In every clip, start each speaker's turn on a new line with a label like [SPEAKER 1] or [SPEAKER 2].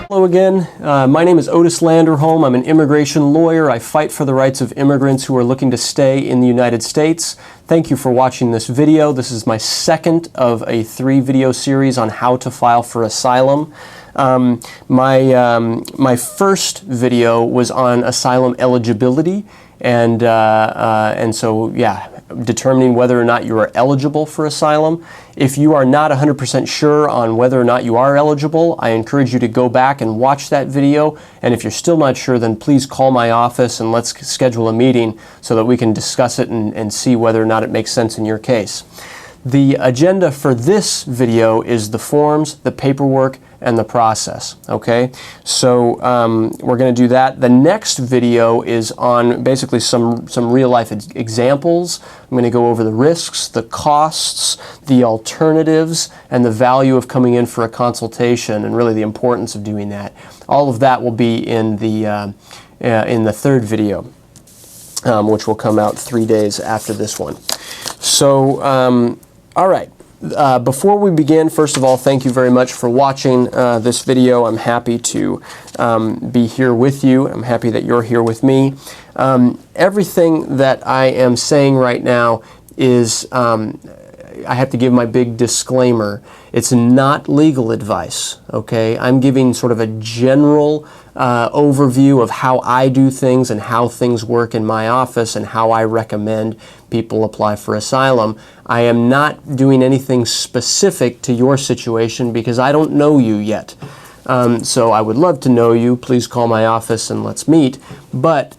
[SPEAKER 1] Hello again. My name is Otis Landerholm. I'm an immigration lawyer. I fight for the rights of immigrants who are looking to stay in the United States. Thank you for watching this video. This is my second of a 3-video series on how to file for asylum. My first video was on asylum eligibility, and so yeah, determining whether or not you are eligible for asylum. If you are not 100% sure on whether or not you are eligible, I encourage you to go back and watch that video. And if you're still not sure, then please call my office and let's schedule a meeting so that we can discuss it and see whether or not it makes sense in your case. The agenda for this video is the forms, the paperwork, and the process, okay? So we're going to do that. The next video is on basically some real-life examples. I'm going to go over the risks, the costs, the alternatives, and the value of coming in for a consultation, and really the importance of doing that. All of that will be in the third video, which will come out 3 days after this one. So, all right. Before we begin, first of all, thank you very much for watching this video. I'm happy to be here with you. I'm happy that you're here with me. Everything that I am saying right now is, I have to give my big disclaimer. It's not legal advice, okay? I'm giving sort of a general overview of how I do things and how things work in my office and how I recommend people apply for asylum. I am not doing anything specific to your situation because I don't know you yet. So I would love to know you. Please call my office and let's meet. But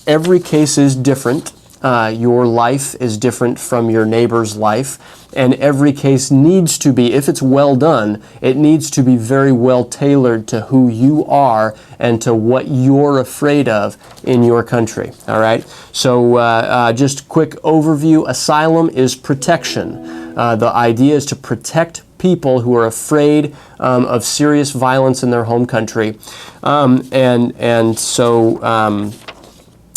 [SPEAKER 1] every case is different. Your life is different from your neighbor's life, and every case needs to be, if it's well done, it needs to be very well tailored to who you are and to what you're afraid of in your country, all right? So just quick overview, asylum is protection. The idea is to protect people who are afraid of serious violence in their home country,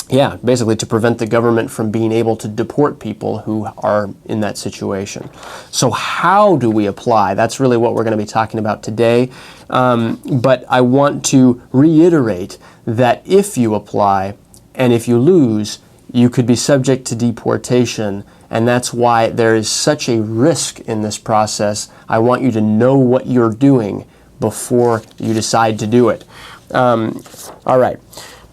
[SPEAKER 1] yeah, basically to prevent the government from being able to deport people who are in that situation. So how do we apply? That's really what we're going to be talking about today. But I want to reiterate that if you apply and if you lose, you could be subject to deportation. And that's why there is such a risk in this process. I want you to know what you're doing before you decide to do it. All right.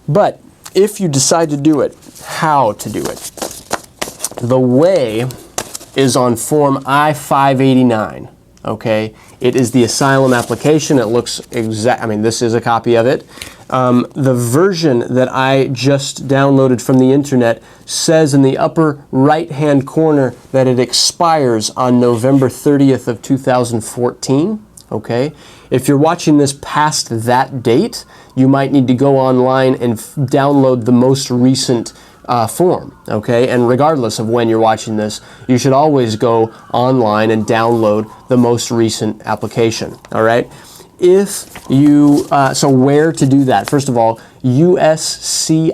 [SPEAKER 1] But if you decide to do it, how to do it? The way is on Form I-589, okay? It is the asylum application. It looks I mean, this is a copy of it. The version that I just downloaded from the internet says in the upper right-hand corner that it expires on November 30th of 2014. Okay, if you're watching this past that date, you might need to go online and download the most recent form, okay? And regardless of when you're watching this, you should always go online and download the most recent application, all right? If you, so where to do that? First of all, uscis.gov,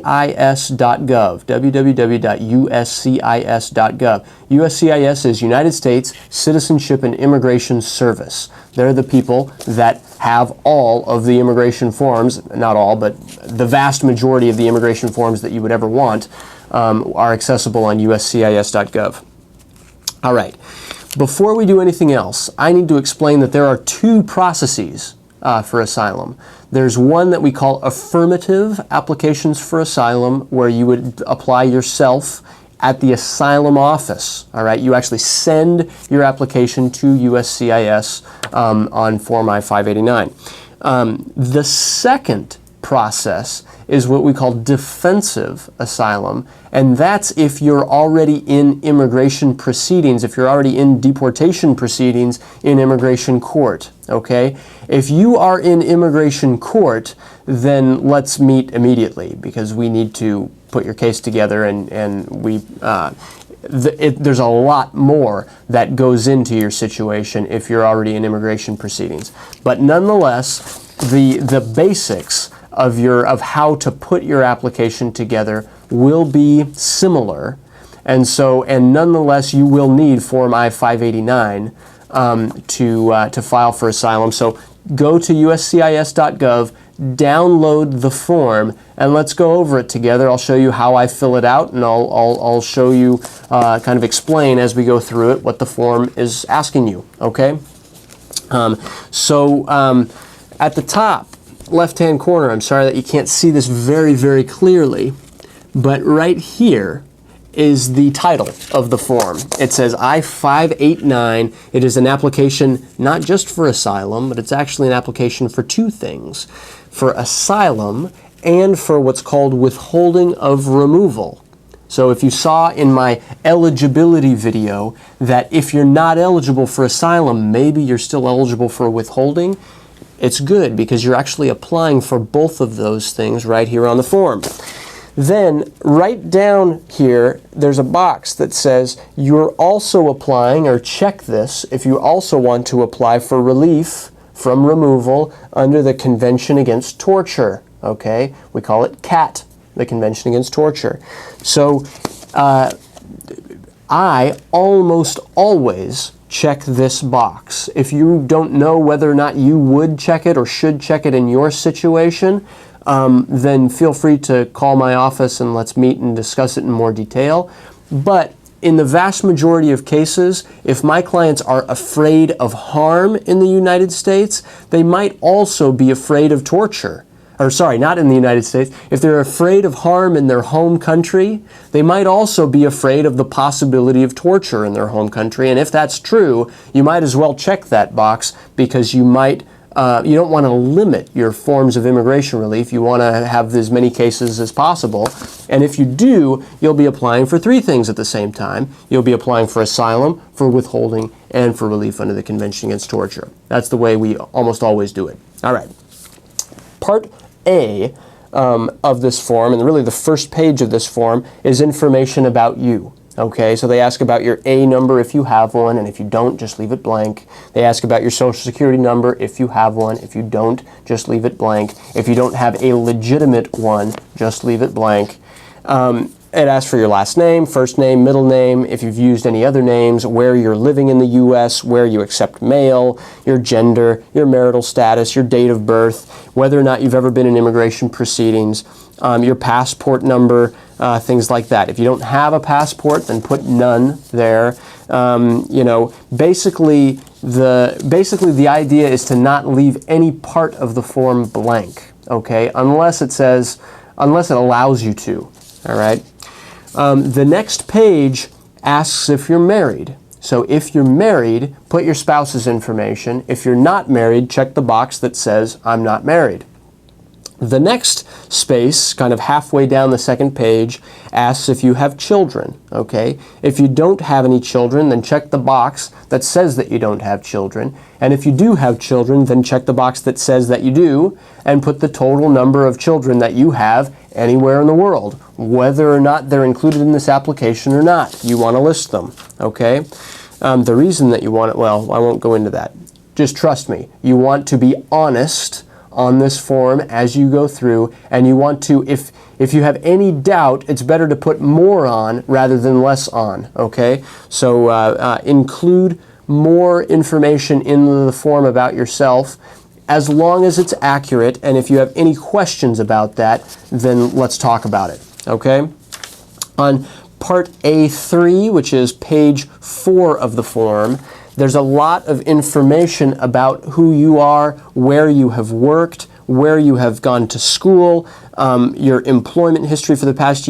[SPEAKER 1] www.uscis.gov. USCIS is United States Citizenship and Immigration Service. They're the people that have all of the immigration forms, not all, but the vast majority of the immigration forms that you would ever want are accessible on uscis.gov. All right. Before we do anything else, I need to explain that there are 2 processes for asylum. There's one that we call affirmative applications for asylum, where you would apply yourself at the asylum office, all right? You actually send your application to USCIS on Form I-589. The second process is what we call defensive asylum, and that's if you're already in immigration proceedings, if you're already in deportation proceedings in immigration court, okay? If you are in immigration court, then let's meet immediately because we need to put your case together and we there's a lot more that goes into your situation if you're already in immigration proceedings. But nonetheless, the basics of how to put your application together will be similar, and nonetheless you will need Form I-589 to file for asylum. So go to uscis.gov, download the form, and let's go over it together. I'll show you how I fill it out, and I'll show you, kind of explain as we go through it what the form is asking you, okay? At the top left-hand corner, I'm sorry that you can't see this very, very clearly, but right here is the title of the form. It says I-589. It is an application not just for asylum, but it's actually an application for two things: for asylum and for what's called withholding of removal. So if you saw in my eligibility video that if you're not eligible for asylum, maybe you're still eligible for withholding, it's good because you're actually applying for both of those things right here on the form. Then right down here, there's a box that says you're also applying, or check this, if you also want to apply for relief from removal under the Convention Against Torture. Okay, we call it CAT, the Convention Against Torture. So I almost always check this box. If you don't know whether or not you would check it or should check it in your situation, then feel free to call my office and let's meet and discuss it in more detail. But in the vast majority of cases, if my clients are afraid of harm in the United States, they might also be afraid of torture. Or sorry, not in the United States. If they're afraid of harm in their home country, they might also be afraid of the possibility of torture in their home country. And if that's true, you might as well check that box, because you might you don't want to limit your forms of immigration relief. You want to have as many cases as possible. And if you do, you'll be applying for three things at the same time. You'll be applying for asylum, for withholding, and for relief under the Convention Against Torture. That's the way we almost always do it. All right. Part A of this form, and really the first page of this form, is information about you. Okay, so they ask about your A number if you have one, and if you don't, just leave it blank. They ask about your Social Security number if you have one. If you don't, just leave it blank. If you don't have a legitimate one, just leave it blank. It asks for your last name, first name, middle name, if you've used any other names, where you're living in the U.S., where you accept mail, your gender, your marital status, your date of birth, whether or not you've ever been in immigration proceedings, your passport number, things like that. If you don't have a passport, then put none there. You know, basically the idea is to not leave any part of the form blank, okay, unless it allows you to, all right? The next page asks if you're married. So if you're married, put your spouse's information. If you're not married, check the box that says, I'm not married. The next space, kind of halfway down the second page, asks if you have children, okay? If you don't have any children, then check the box that says that you don't have children. And if you do have children, then check the box that says that you do, and put the total number of children that you have anywhere in the world, whether or not they're included in this application or not. You want to list them, okay? The reason that you want it, well, I won't go into that. Just trust me. You want to be honest on this form as you go through, and you want to, if you have any doubt, it's better to put more on rather than less on, okay? So include more information in the form about yourself, as long as it's accurate, and if you have any questions about that, then let's talk about it, okay? On Part A3, which is page 4 of the form, there's a lot of information about who you are, where you have worked, where you have gone to school, your employment history for the past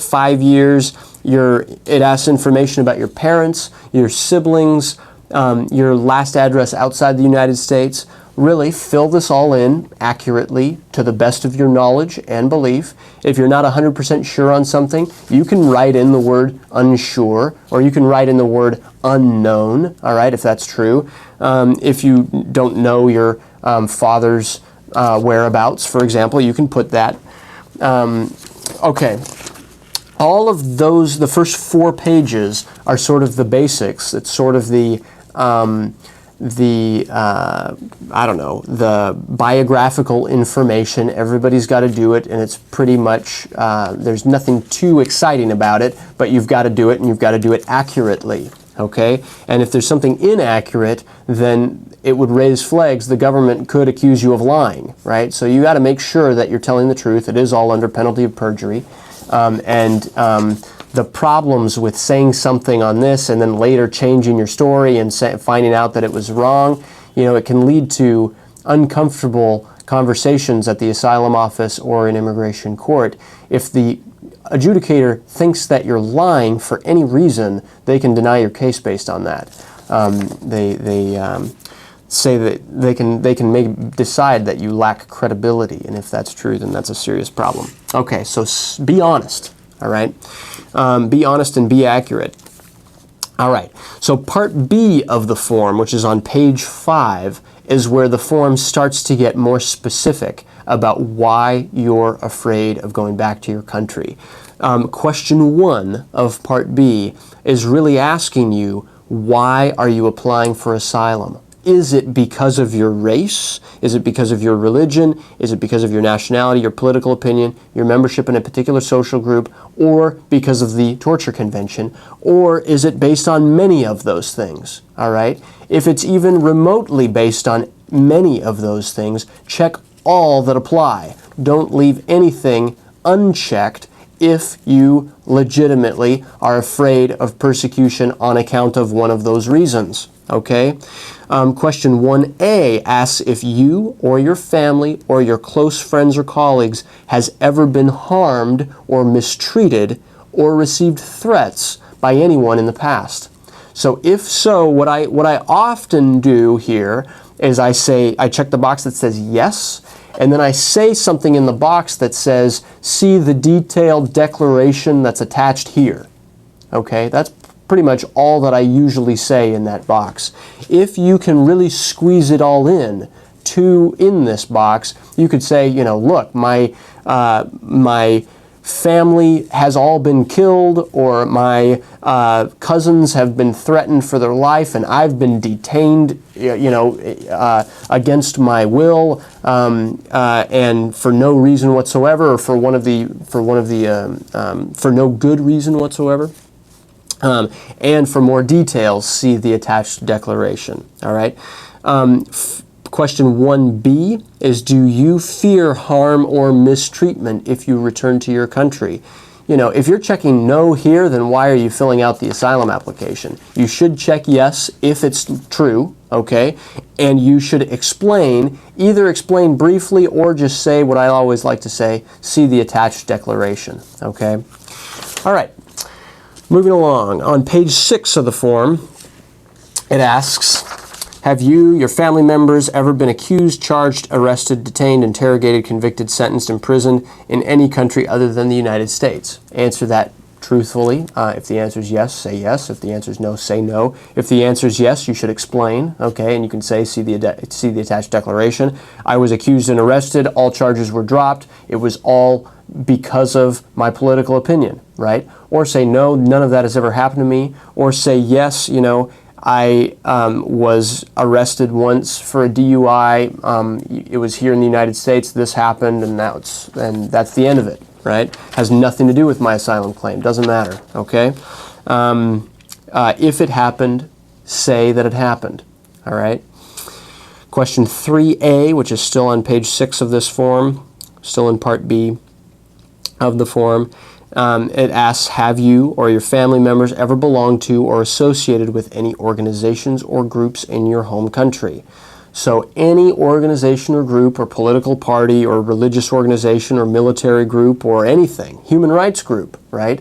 [SPEAKER 1] 5 years. It asks information about your parents, your siblings, your last address outside the United States. Really, fill this all in accurately to the best of your knowledge and belief. If you're not 100% sure on something, you can write in the word unsure, or you can write in the word unknown, all right, if that's true. If you don't know your father's whereabouts, for example, you can put that. Okay. All of those, the first 4 pages are sort of the basics. It's sort of the biographical information. Everybody's got to do it, and it's pretty much, there's nothing too exciting about it, but you've got to do it, and you've got to do it accurately, okay? And if there's something inaccurate, then it would raise flags. The government could accuse you of lying, right? So you got to make sure that you're telling the truth. It is all under penalty of perjury. The problems with saying something on this and then later changing your story and finding out that it was wrong, it can lead to uncomfortable conversations at the asylum office or in immigration court. If the adjudicator thinks that you're lying for any reason, they can deny your case based on that. They say that they can decide that you lack credibility, and if that's true, then that's a serious problem. Okay, so be honest. All right, be honest and be accurate. All right, so part B of the form, which is on page 5, is where the form starts to get more specific about why you're afraid of going back to your country. Question 1 of part B is really asking you, why are you applying for asylum? Is it because of your race? Is it because of your religion? Is it because of your nationality, your political opinion, your membership in a particular social group, or because of the torture convention? Or is it based on many of those things? All right? If it's even remotely based on many of those things, check all that apply. Don't leave anything unchecked if you legitimately are afraid of persecution on account of one of those reasons. Okay? Question 1A asks if you or your family or your close friends or colleagues has ever been harmed or mistreated or received threats by anyone in the past. So if so, what I often do here is I check the box that says yes, and then I say something in the box that says, see the detailed declaration that's attached here. Okay, that's pretty much all that I usually say in that box. If you can really squeeze it all in this box, you could say, look, my family has all been killed, or my cousins have been threatened for their life, and I've been detained, against my will, and for no reason whatsoever, or for no good reason whatsoever. And for more details, see the attached declaration. All right. Question 1B is, do you fear harm or mistreatment if you return to your country? If you're checking no here, then why are you filling out the asylum application? You should check yes if it's true, okay? And you should either explain briefly or just say what I always like to say, see the attached declaration, okay? All right. Moving along, on page 6 of the form, it asks, have you, your family members, ever been accused, charged, arrested, detained, interrogated, convicted, sentenced, imprisoned in any country other than the United States? Answer that truthfully. If the answer is yes, say yes. If the answer is no, say no. If the answer is yes, you should explain, okay? And you can say, see the attached declaration. I was accused and arrested. All charges were dropped. It was all because of my political opinion, right? Or say, no, none of that has ever happened to me. Or say, yes, I was arrested once for a DUI. It was here in the United States. This happened, and that's the end of it, right? Has nothing to do with my asylum claim. Doesn't matter, okay? If it happened, say that it happened, all right? Question 3A, which is still on page 6 of this form, still in part B of the form. It asks, have you or your family members ever belonged to or associated with any organizations or groups in your home country? So any organization or group or political party or religious organization or military group or anything, human rights group, right?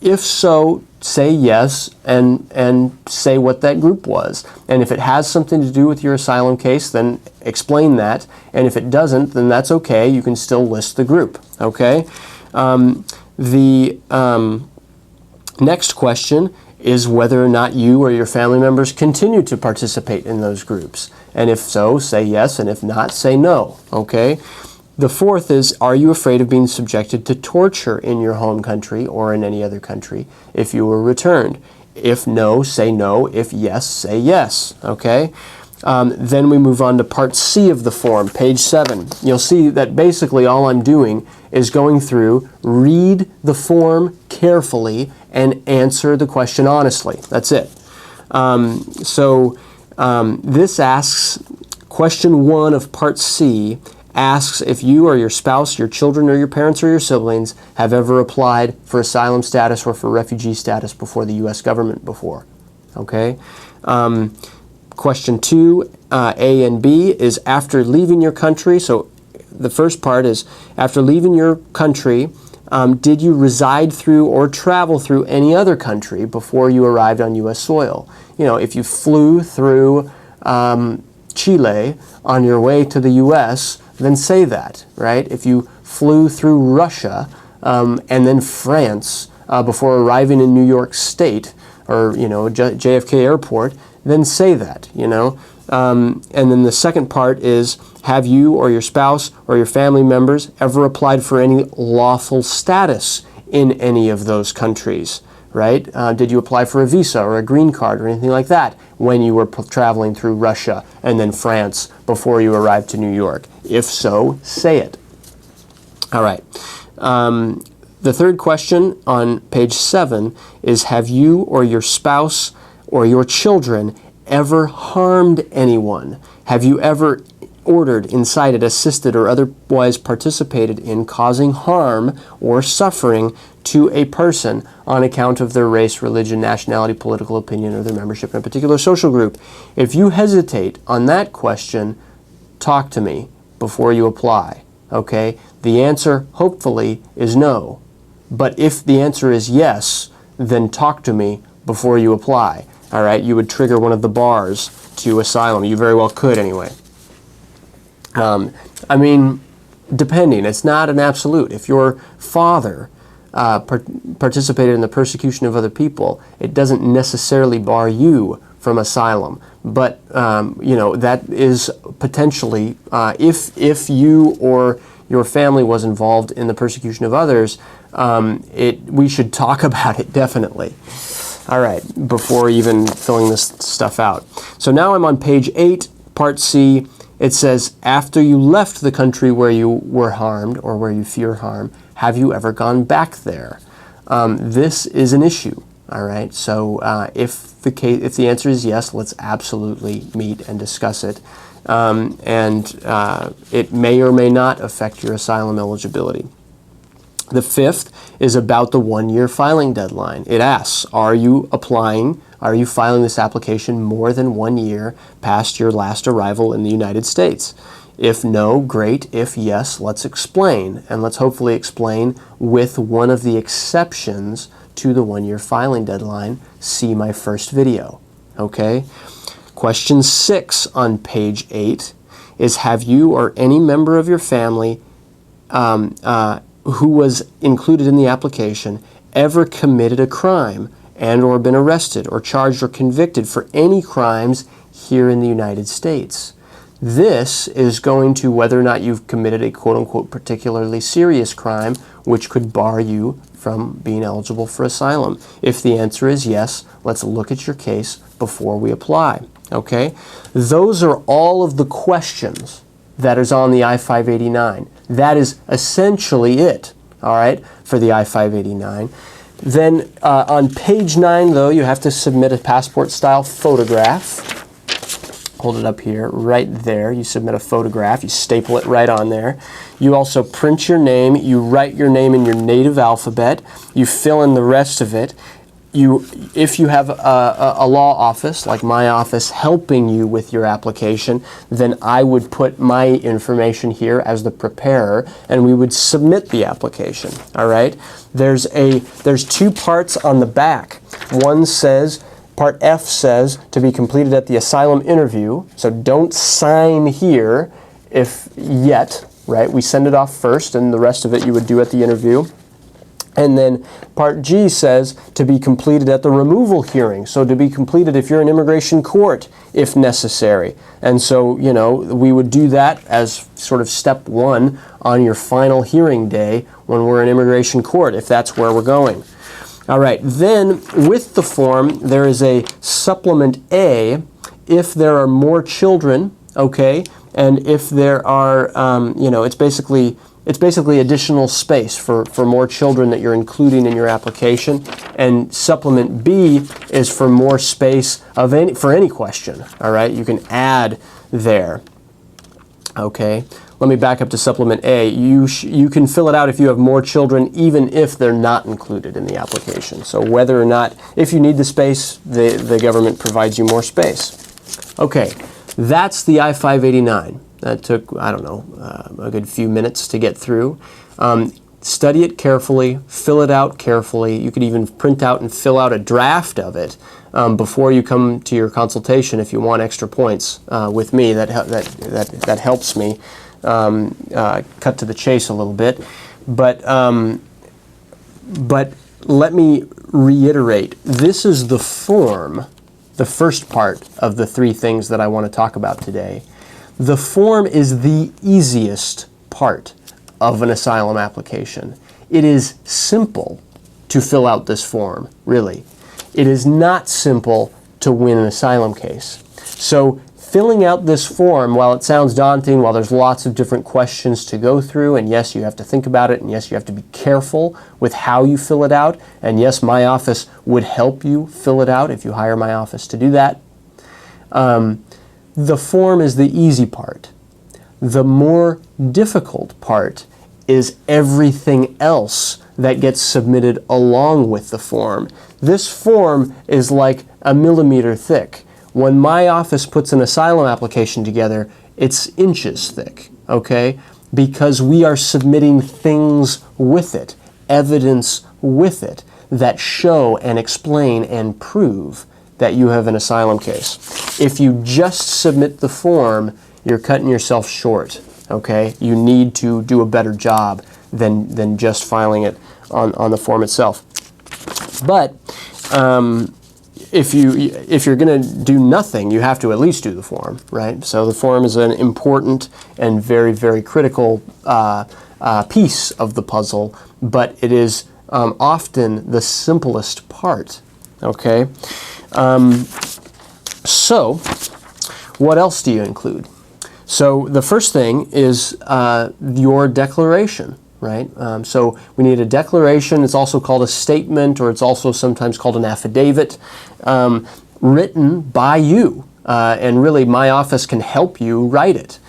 [SPEAKER 1] If so, say yes and say what that group was. And if it has something to do with your asylum case, then explain that. And if it doesn't, then that's okay. You can still list the group, okay? The next question is whether or not you or your family members continue to participate in those groups. And if so, say yes, and if not, say no, okay? The fourth is, are you afraid of being subjected to torture in your home country or in any other country if you were returned? If no, say no. If yes, say yes, okay? Then we move on to Part C of the form, page 7. You'll see that basically all I'm doing is going through, read the form carefully, and answer the question honestly. That's it. This asks, question 1 of Part C asks if you or your spouse, your children, or your parents or your siblings have ever applied for asylum status or for refugee status before the U.S. government before. Okay? Question 2, A and B, is after leaving your country. So the first part is, after leaving your country, did you reside through or travel through any other country before you arrived on U.S. soil? You know, if you flew through Chile on your way to the U.S., then say that, right? If you flew through Russia and then France before arriving in New York State or, you know, JFK Airport, then say that, you know. And then the second part is, have you or your spouse or your family members ever applied for any lawful status in any of those countries, right? Did you apply for a visa or a green card or anything like that when you were traveling through Russia and then France before you arrived to New York? If so, say it. All right. The third question on page 7 is, have you or your spouse or your children ever harmed anyone? Have you ever ordered, incited, assisted, or otherwise participated in causing harm or suffering to a person on account of their race, religion, nationality, political opinion, or their membership in a particular social group? If you hesitate on that question, talk to me before you apply, okay? The answer, hopefully, is no. But if the answer is yes, then talk to me before you apply. All right, you would trigger one of the bars to asylum. You very well could anyway. I mean, depending. It's not an absolute. If your father participated in the persecution of other people, it doesn't necessarily bar you from asylum. But, you know, that is potentially, if you or your family was involved in the persecution of others, we should talk about it, definitely. All right, before even filling this stuff out. So now I'm on page 8, Part C. It says, after you left the country where you were harmed or where you fear harm, have you ever gone back there? This is an issue, all right? So if the answer is yes, let's absolutely meet and discuss it. It may or may not affect your asylum eligibility. The fifth is about the 1-year filing deadline. It asks, are you filing this application more than 1 year past your last arrival in the United States? If no, great. If yes, let's explain. And let's hopefully explain with one of the exceptions to the 1-year filing deadline. See my first video, okay? Question 6 on page 8 is, have you or any member of your family who was included in the application ever committed a crime and or been arrested or charged or convicted for any crimes here in the United States? This is going to whether or not you've committed a quote-unquote particularly serious crime which could bar you from being eligible for asylum. If the answer is yes, let's look at your case before we apply, okay? Those are all of the questions that is on the I-589. That is essentially it, all right, for the I-589. Then on page 9, though, you have to submit a passport-style photograph. Hold it up here, right there. You submit a photograph. You staple it right on there. You also print your name. You write your name in your native alphabet. You fill in the rest of it. If you have a law office, like my office, helping you with your application, then I would put my information here as the preparer, and we would submit the application, all right? There's 2 parts on the back. One says, Part F says, to be completed at the asylum interview, so don't sign here if yet, right? We send it off first, and the rest of it you would do at the interview. And then Part G says to be completed at the removal hearing. So to be completed if you're in immigration court, if necessary. And so, you know, we would do that as sort of step 1 on your final hearing day when we're in immigration court, if that's where we're going. All right, then with the form, there is a supplement A. if there are more children, okay, and if there are, it's basically additional space for more children that you're including in your application. And supplement B is for more space for any question, all right? You can add there, okay? Let me back up to supplement A. You can fill it out if you have more children, even if they're not included in the application. So whether or not, if you need the space, the government provides you more space. Okay, that's the I-589. That took, I don't know, a good few minutes to get through. Study it carefully, fill it out carefully. You could even print out and fill out a draft of it before you come to your consultation if you want extra points with me. That helps me cut to the chase a little bit. But let me reiterate, this is the form, the first part of the three things that I want to talk about today. The form is the easiest part of an asylum application. It is simple to fill out this form, really. It is not simple to win an asylum case. So filling out this form, while it sounds daunting, while there's lots of different questions to go through, and yes, you have to think about it, and yes, you have to be careful with how you fill it out, and yes, my office would help you fill it out if you hire my office to do that. The form is the easy part. The more difficult part is everything else that gets submitted along with the form. This form is like a millimeter thick. When my office puts an asylum application together, it's inches thick, okay? Because we are submitting things with it, evidence with it, that show and explain and prove that you have an asylum case. If you just submit the form, you're cutting yourself short, okay? You need to do a better job than just filing it on the form itself. But if you're going to do nothing, you have to at least do the form, right? So the form is an important and very, very critical piece of the puzzle, but it is often the simplest part, okay? So what else do you include? So the first thing is your declaration, right? So we need a declaration. It's also called a statement, or it's also sometimes called an affidavit, written by you. And really, my office can help you write it.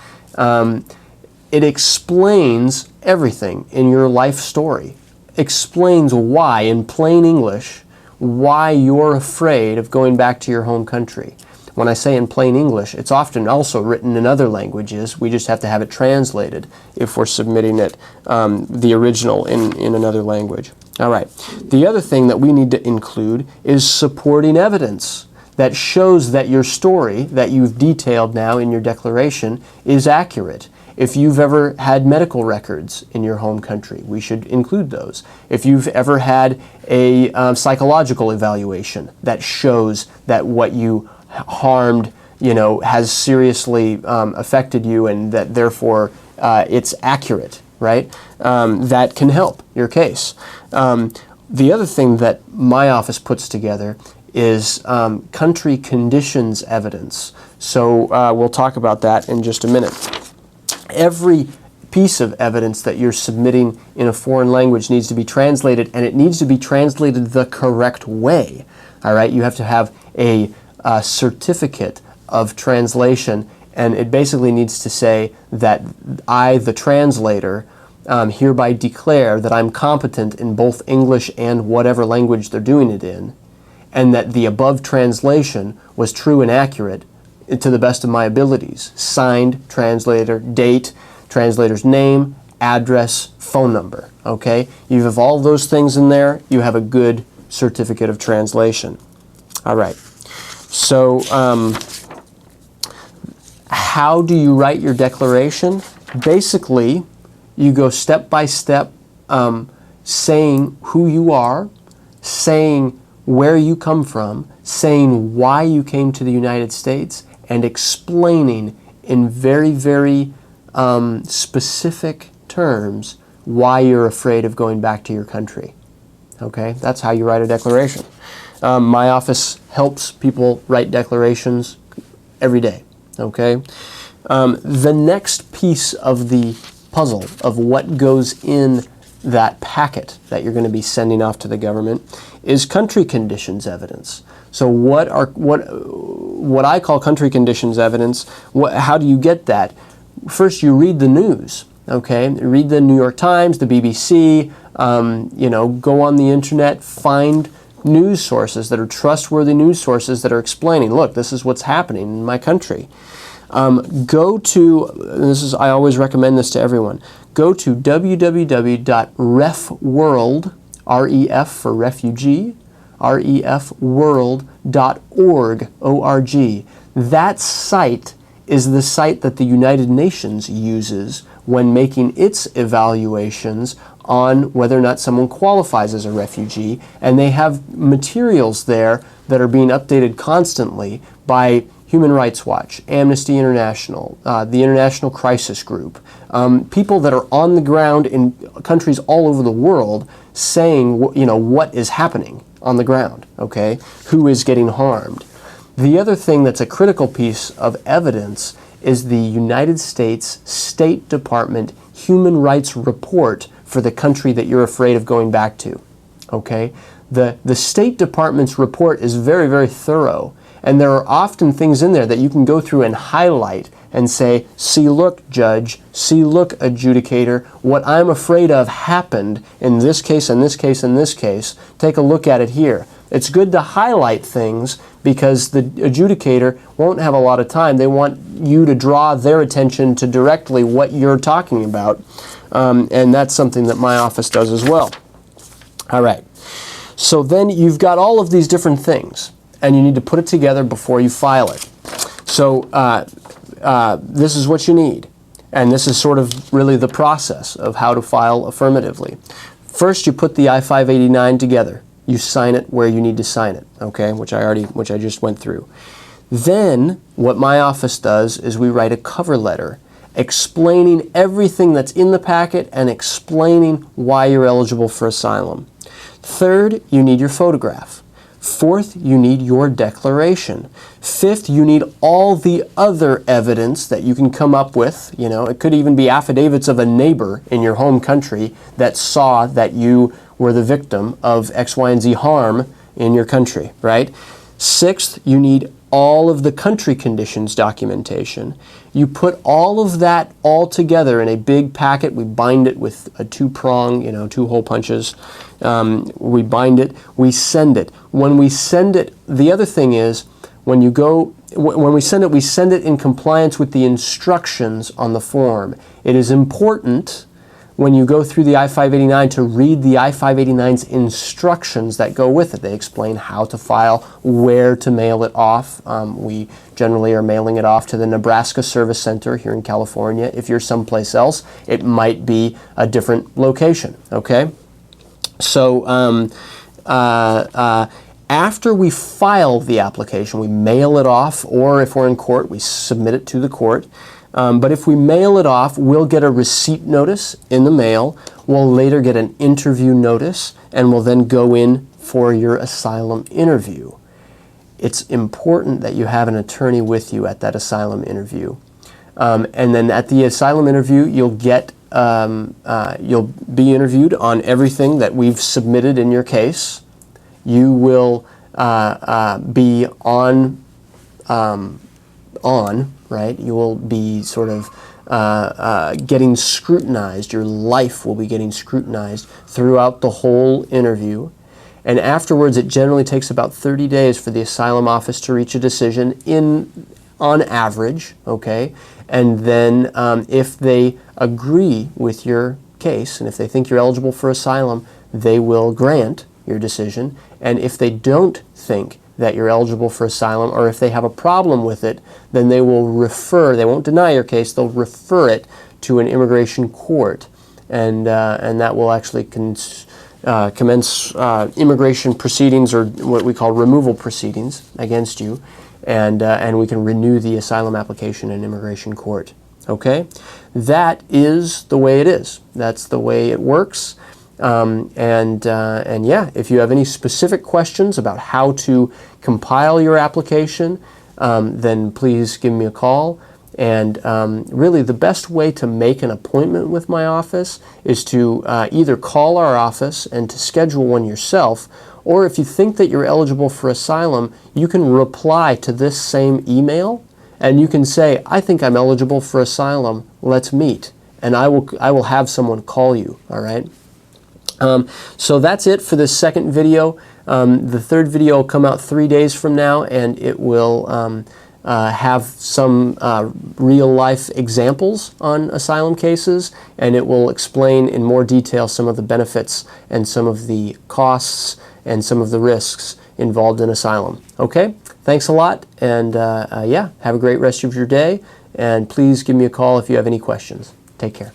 [SPEAKER 1] It explains everything in your life story. Explains why, in plain English, why you're afraid of going back to your home country. When I say in plain English, it's often also written in other languages. We just have to have it translated if we're submitting it, the original, in another language. All right. The other thing that we need to include is supporting evidence that shows that your story that you've detailed now in your declaration is accurate. If you've ever had medical records in your home country, we should include those. If you've ever had a psychological evaluation that shows that what you harmed, has seriously affected you, and that therefore it's accurate, right? That can help your case. The other thing that my office puts together is country conditions evidence. So we'll talk about that in just a minute. Every piece of evidence that you're submitting in a foreign language needs to be translated, and it needs to be translated the correct way. All right, you have to have a certificate of translation, and it basically needs to say that I, the translator, hereby declare that I'm competent in both English and whatever language they're doing it in, and that the above translation was true and accurate to the best of my abilities. Signed, translator, date, translator's name, address, phone number, okay? You have all those things in there, you have a good certificate of translation. All right. So how do you write your declaration? Basically, you go step by step, saying who you are, saying where you come from, saying why you came to the United States, and explaining in very, very specific terms why you're afraid of going back to your country. Okay, that's how you write a declaration. My office helps people write declarations every day, okay? The next piece of the puzzle of what goes in that packet that you're going to be sending off to the government is country conditions evidence. So what I call country conditions evidence, how do you get that? First, you read the news, okay? Read the New York Times, the BBC, go on the internet, find news sources that are trustworthy news sources that are explaining, look, this is what's happening in my country. Go to, I always recommend this to everyone, go to www.refworld, R-E-F for refugee, refworld.org, O-R-G. That site is the site that the United Nations uses when making its evaluations on whether or not someone qualifies as a refugee, and they have materials there that are being updated constantly by Human Rights Watch, Amnesty International, the International Crisis Group, people that are on the ground in countries all over the world saying, what is happening on the ground, okay? Who is getting harmed? The other thing that's a critical piece of evidence is the United States State Department Human Rights Report for the country that you're afraid of going back to, okay? The State Department's report is very, very thorough, and there are often things in there that you can go through and highlight and say, see, look, judge, see, look, adjudicator, what I'm afraid of happened in this case, and this case, and this case. Take a look at it here. It's good to highlight things because the adjudicator won't have a lot of time. They want you to draw their attention to directly what you're talking about, and that's something that my office does as well. All right, so then you've got all of these different things, and you need to put it together before you file it. So this is what you need, and this is sort of really the process of how to file affirmatively. First, you put the I-589 together. You sign it where you need to sign it, okay, which I just went through. Then, what my office does is we write a cover letter explaining everything that's in the packet and explaining why you're eligible for asylum. Third, you need your photograph. Fourth, you need your declaration. Fifth, you need all the other evidence that you can come up with. It could even be affidavits of a neighbor in your home country that saw that you were the victim of X, Y, and Z harm in your country, right? Sixth, you need all of the country conditions documentation. You put all of that all together in a big packet. We bind it with a two-prong, 2 hole punches. We bind it, we send it. When we send it, the other thing is, when we send it in compliance with the instructions on the form. It is important when you go through the I-589 to read the I-589's instructions that go with it. They explain how to file, where to mail it off. We generally are mailing it off to the Nebraska Service Center here in California. If you're someplace else, it might be a different location, okay? So after we file the application, we mail it off, or if we're in court, we submit it to the court. But if we mail it off, we'll get a receipt notice in the mail. We'll later get an interview notice, and we'll then go in for your asylum interview. It's important that you have an attorney with you at that asylum interview. And then at the asylum interview, you'll be interviewed on everything that we've submitted in your case. You will be on, right? You will be sort of getting scrutinized. Your life will be getting scrutinized throughout the whole interview. And afterwards, it generally takes about 30 days for the asylum office to reach a decision on average, okay? And then if they agree with your case, and if they think you're eligible for asylum, they will grant your decision. And if they don't think that you're eligible for asylum, or if they have a problem with it, then they will refer, they won't deny your case, they'll refer it to an immigration court. And that will actually commence immigration proceedings, or what we call removal proceedings, against you. And we can renew the asylum application in immigration court. Okay? That is the way it is. That's the way it works. And yeah, if you have any specific questions about how to compile your application, then please give me a call. And really the best way to make an appointment with my office is to either call our office and to schedule one yourself, or if you think that you're eligible for asylum, you can reply to this same email and you can say, I think I'm eligible for asylum, let's meet. And I will have someone call you, all right? So that's it for this second video. The third video will come out 3 days from now, and it will have some real-life examples on asylum cases, and it will explain in more detail some of the benefits and some of the costs and some of the risks involved in asylum. Okay? Thanks a lot, and yeah, have a great rest of your day, and please give me a call if you have any questions. Take care.